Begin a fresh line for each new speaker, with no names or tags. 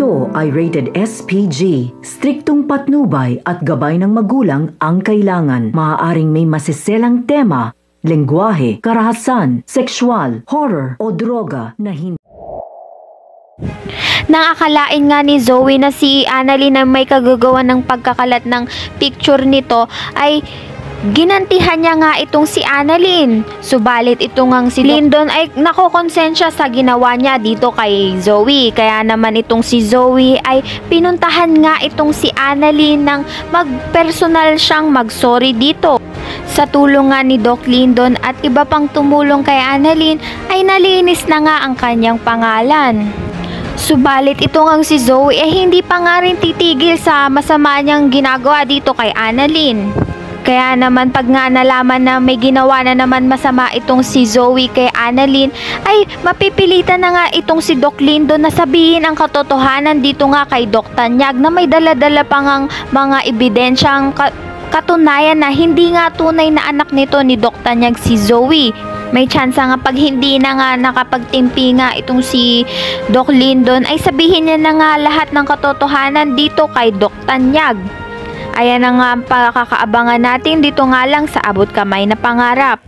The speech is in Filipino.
Ito ay rated SPG. Striktong patnubay at gabay ng magulang ang kailangan. Maaaring may masiselang tema, lengguwahe, karahasan, sexual, horror o droga na hindi.
Nakakalain nga ni Zoe na si Annalyn na may kagagawa ng pagkakalat ng picture nito ay ginantihan niya nga itong si Annalyn. Subalit ito ngang si Lyndon ay nakokonsensya sa ginawa niya dito kay Zoe. Kaya naman itong si Zoe ay pinuntahan nga itong si Annalyn ng magpersonal siyang magsorry dito. Sa tulong nga ni Doc Lyndon at iba pang tumulong kay Annalyn ay nalinis na nga ang kanyang pangalan. Subalit ito ngang si Zoe ay hindi pa nga rin titigil sa masama niyang ginagawa dito kay Annalyn. Kaya naman pag nga nalaman na may ginawa na naman masama itong si Zoe kay Annalyn ay mapipilitan na nga itong si Doc Lyndon na sabihin ang katotohanan dito nga kay Doc Tanyag na may dala-dala pang ang mga ebidensyang katunayan na hindi nga tunay na anak nito ni Doc Tanyag si Zoe. May tsansa nga pag hindi na nga nakapagtimpi nga itong si Doc Lyndon ay sabihin niya na nga lahat ng katotohanan dito kay Doc Tanyag. Ayan na nga ang pakakaabangan natin dito nga lang sa Abot Kamay na Pangarap.